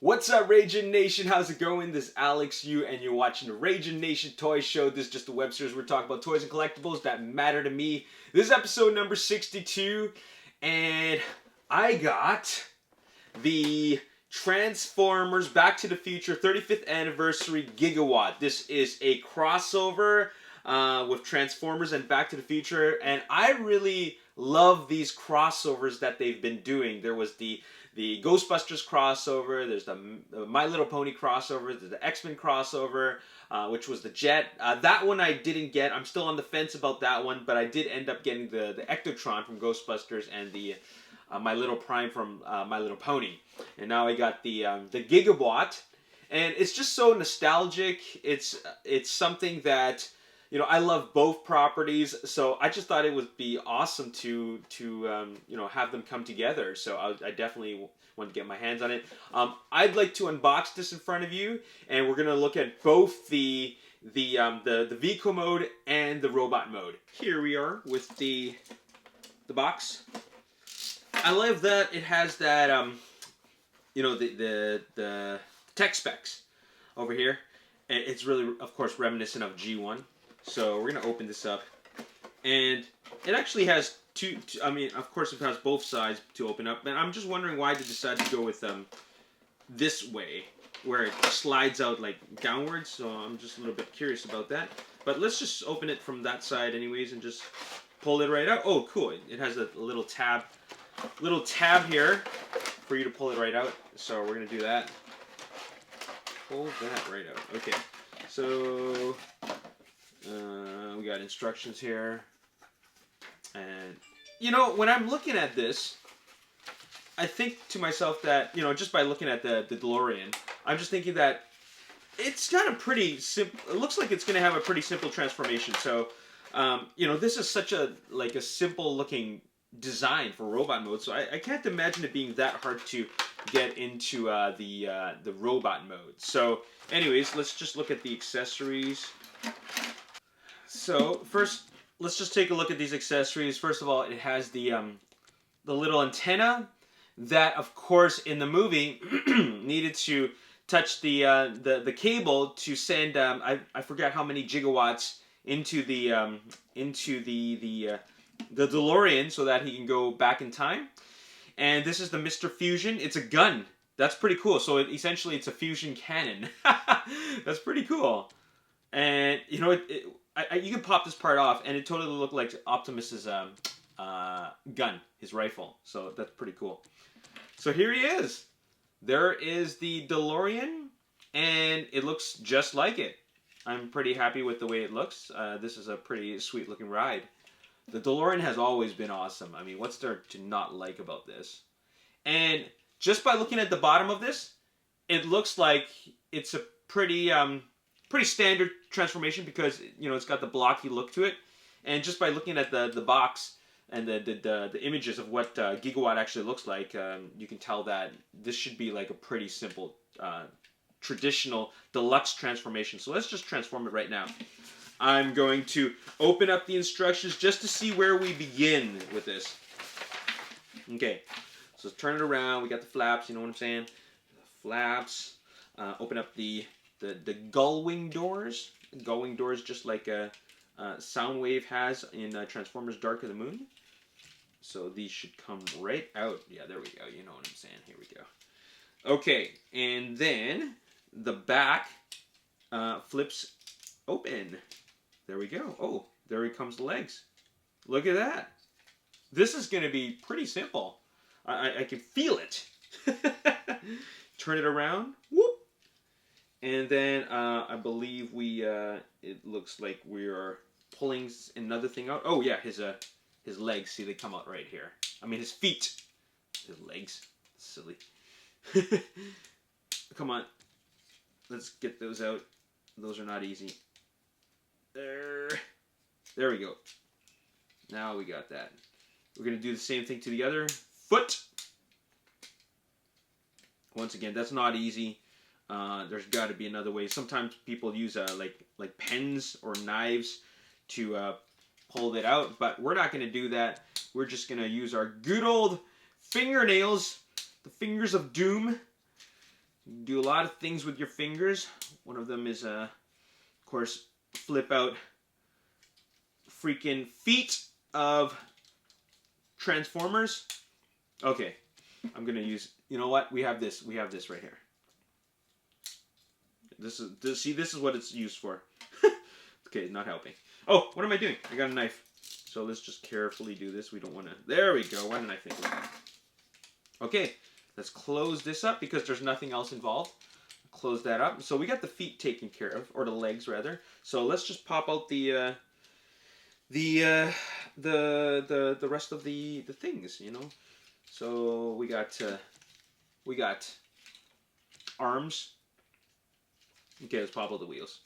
What's up, Ragin Nation? How's it going? This is Alex Yu, and you're watching the Ragin Nation Toy Show. This is just a web series where we talk about toys and collectibles that matter to me. This is episode number 62, and I got the Transformers Back to the Future 35th Anniversary Gigawatt. This is a crossover with Transformers and Back to the Future, and I really love these crossovers that they've been doing. There was the Ghostbusters crossover, there's the My Little Pony crossover, there's the X-Men crossover, which was the Jet. That one I didn't get. I'm still on the fence about that one, but I did end up getting the Ectotron from Ghostbusters and the My Little Prime from My Little Pony. And now I got the Gigawatt, and it's just so nostalgic. It's something that, you know, I love both properties, so I just thought it would be awesome to you know, have them come together. So I definitely want to get my hands on it. I'd like to unbox this in front of you, and we're gonna look at both the vehicle mode and the robot mode. Here we are with the box. I love that it has that you know, the tech specs over here. And it's really, of course, reminiscent of G1. So we're going to open this up, and it actually has two, I mean, of course it has both sides to open up, and I'm just wondering why they decided to go with this way, where it slides out like downwards, so I'm just a little bit curious about that. But let's just open it from that side anyways, and just pull it right out. Oh, cool, it has a little tab here for you to pull it right out, so we're going to do that. Pull that right out. Okay, so we got instructions here, and you know, when I'm looking at this, I think to myself that, you know, just by looking at the DeLorean, I'm just thinking that it's got a pretty simple, it looks like it's going to have a pretty simple transformation. So you know, this is such a simple looking design for robot mode, so I can't imagine it being that hard to get into the robot mode. So anyways, let's just look at the accessories. So first, let's just take a look at these accessories. First of all, it has the little antenna that, of course, in the movie needed to touch the cable to send I forget how many gigawatts into the DeLorean so that he can go back in time. And this is the Mr. Fusion. It's a gun. That's pretty cool. So essentially it's a fusion cannon. That's pretty cool. And you know, you can pop this part off, and it totally looked like Optimus's gun, his rifle. So that's pretty cool. So here he is. There is the DeLorean, and it looks just like it. I'm pretty happy with the way it looks. This is a pretty sweet looking ride. The DeLorean has always been awesome. I mean, what's there to not like about this? And just by looking at the bottom of this, it looks like it's a pretty standard transformation, because, you know, it's got the blocky look to it. And just by looking at the box and the images of what Gigawatt actually looks like, you can tell that this should be like a pretty simple traditional deluxe transformation. So let's just transform it right now. I'm going to open up the instructions just to see where we begin with this. Okay, so turn it around. We got the flaps, you know what I'm saying? The flaps. Open up the gull wing doors. Gull wing doors, just like Soundwave has in Transformers Dark of the Moon. So these should come right out. Yeah, there we go. You know what I'm saying. Here we go. Okay, and then the back flips open. There we go. Oh, there he comes the legs. Look at that. This is going to be pretty simple. I can feel it. Turn it around. Whoop. And then I believe it looks like we are pulling another thing out. Oh yeah, his legs. See, they come out right here. I mean, his feet. His legs. Silly. Come on. Let's get those out. Those are not easy. There we go. Now we got that. We're going to do the same thing to the other foot. Once again, that's not easy. There's got to be another way. Sometimes people use like pens or knives to pull it out, but we're not going to do that. We're just going to use our good old fingernails, the fingers of doom, Do a lot of things with your fingers. One of them is, of course, flip out freaking feet of Transformers. Okay, I'm gonna use. You know what? We have this. We have this right here. This is what it's used for. Okay, not helping. Oh, what am I doing? I got a knife. So let's just carefully do this. We don't want to. There we go. Why didn't I think of that? Okay, let's close this up because there's nothing else involved. Close that up. So we got the feet taken care of, or the legs rather. So let's just pop out the rest of the things, you know. So we got arms. Okay, let's pop out the wheels.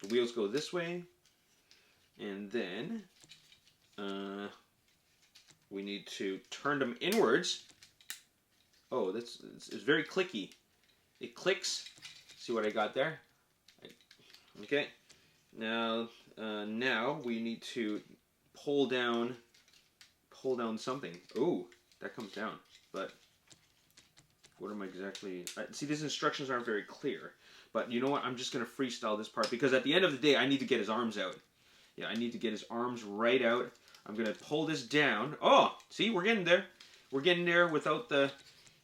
The wheels go this way, and then we need to turn them inwards. Oh, it's very clicky. It clicks. See what I got there? Okay. Now we need to pull down something. Oh, that comes down. But what am I exactly? See, these instructions aren't very clear. But you know what? I'm just gonna freestyle this part because at the end of the day, I need to get his arms out. Yeah, I need to get his arms right out. I'm gonna pull this down. Oh, see, we're getting there. We're getting there without the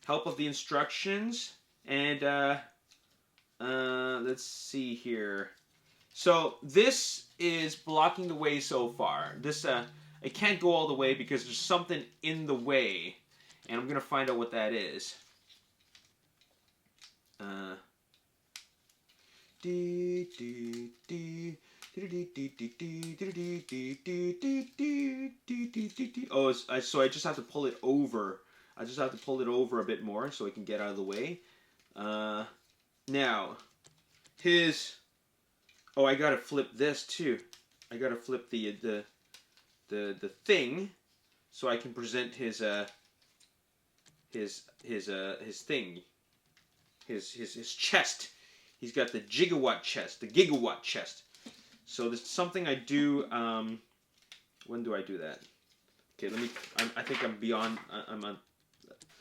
help of the instructions. And let's see here. So this is blocking the way so far. This it can't go all the way because there's something in the way, and I'm gonna find out what that is. Oh, so I just have to pull it over. I just have to pull it over a bit more so it can get out of the way. Now, oh, I gotta flip this too. I gotta flip the thing so I can present his thing, his chest. He's got the Gigawatt chest, the Gigawatt chest. So there's something I do. When do I do that? Okay, let me. I think I'm beyond. I'm on.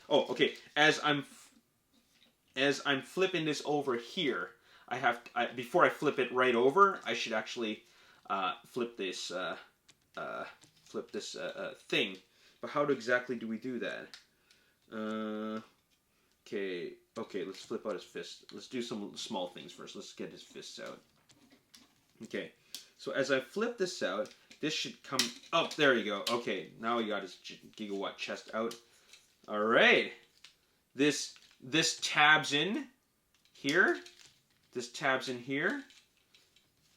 Oh, okay. As I'm flipping this over here, before I flip it right over, I should actually flip this thing. But how exactly do we do that? Okay, let's flip out his fist. Let's do some small things first. Let's get his fists out. Okay, so as I flip this out, this should come up. There you go. Okay, now we got his Gigawatt chest out. All right, this tabs in here. This tabs in here,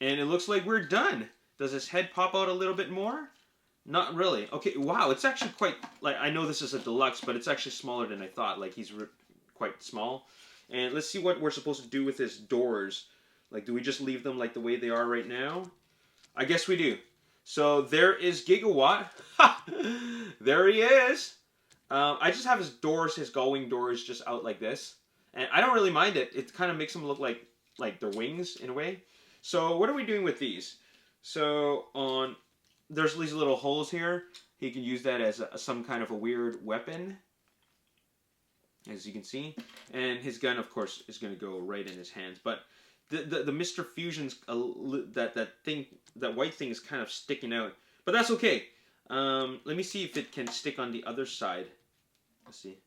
and it looks like we're done. Does his head pop out a little bit more? Not really. Okay, wow, it's actually quite, like, I know this is a deluxe, but it's actually smaller than I thought. Like, he's quite small. And let's see what we're supposed to do with his doors. Like, do we just leave them like the way they are right now? I guess we do. So there is Gigawatt. There he is. I just have his doors, his going doors just out like this. And I don't really mind it. It kind of makes them look like their wings in a way. So what are we doing with these? So there's these little holes here. He can use that as some kind of a weird weapon, as you can see. And his gun, of course, is going to go right in his hands. But the Mr. Fusion's that white thing is kind of sticking out. But that's okay. Let me see if it can stick on the other side. Let's see.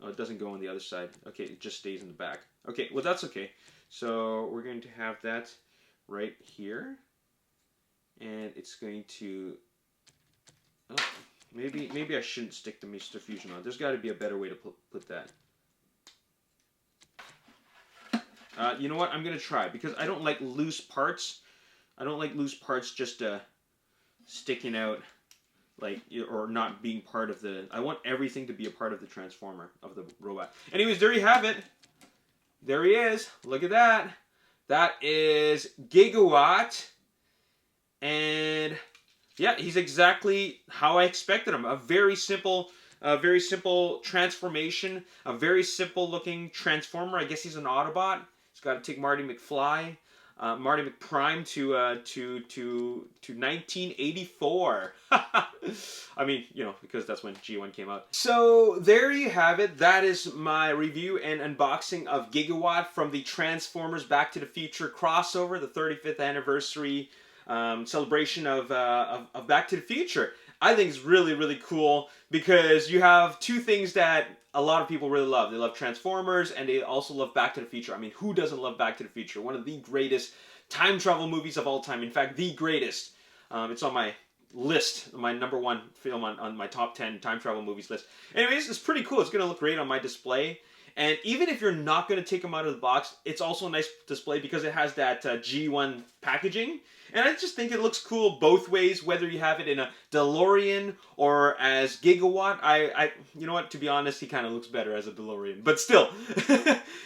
Oh, it doesn't go on the other side. Okay, it just stays in the back. Okay, well that's okay. So we're going to have that right here. And it's going to... Oh, maybe I shouldn't stick the Mr. Fusion on. There's got to be a better way to put that. You know what? I'm going to try. Because I don't like loose parts. I don't like loose parts just sticking out, like, or not being part of the... I want everything to be a part of the Transformer, of the robot. Anyways, there you have it. There he is. Look at that. That is Gigawatt. And yeah, he's exactly how I expected him. A very simple transformation. A very simple looking Transformer. I guess he's an Autobot. He's got to take Marty McFly, Marty McPrime to 1984. I I mean, because that's when G1 came out. So there you have it. That is my review and unboxing of Gigawatt from the Transformers Back to the Future crossover, the 35th anniversary celebration of Back to the Future. I think it's really, really cool because you have two things that a lot of people really love. They love Transformers and they also love Back to the Future. I mean, who doesn't love Back to the Future? One of the greatest time travel movies of all time. In fact, the greatest. It's on my list, my #1 film on my top 10 time travel movies list. Anyways, it's pretty cool. It's going to look great on my display. And even if you're not going to take them out of the box, it's also a nice display because it has that G1 packaging. And I just think it looks cool both ways, whether you have it in a DeLorean or as Gigawatt. You know what, to be honest, he kind of looks better as a DeLorean. But still,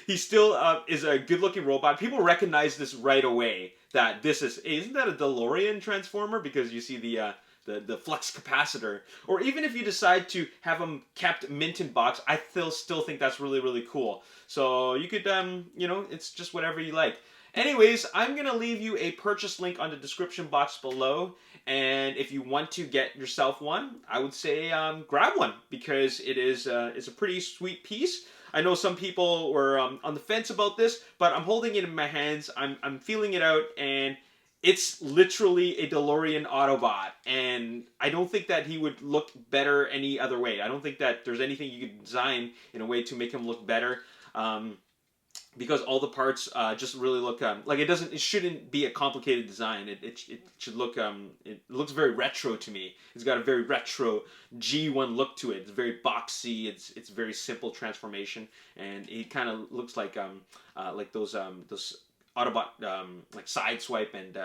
he still is a good-looking robot. People recognize this right away, that this isn't that a DeLorean Transformer? Because you see the flux capacitor. Or even if you decide to have them kept mint in box, I still think that's really, really cool. So you could, it's just whatever you like. Anyways, I'm going to leave you a purchase link on the description box below. And if you want to get yourself one, I would say grab one because it's a pretty sweet piece. I know some people were on the fence about this, but I'm holding it in my hands. I'm feeling it out, and it's literally a DeLorean Autobot, and I don't think that he would look better any other way. I don't think that there's anything you could design in a way to make him look better, because all the parts just really look like it shouldn't be a complicated design. It should look it looks very retro to me. It's got a very retro G1 look to it. It's very boxy. It's very simple transformation, and it kind of looks like those Autobot like Sideswipe and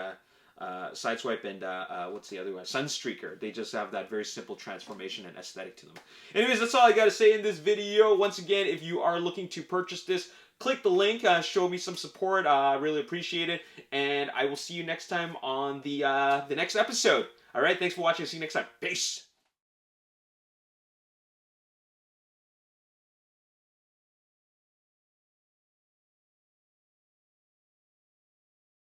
what's the other one? Sunstreaker. They just have that very simple transformation and aesthetic to them. Anyways, that's all I got to say in this video. Once again, if you are looking to purchase this, click the link. Show me some support. I really appreciate it. And I will see you next time on the next episode. All right, thanks for watching. See you next time. Peace.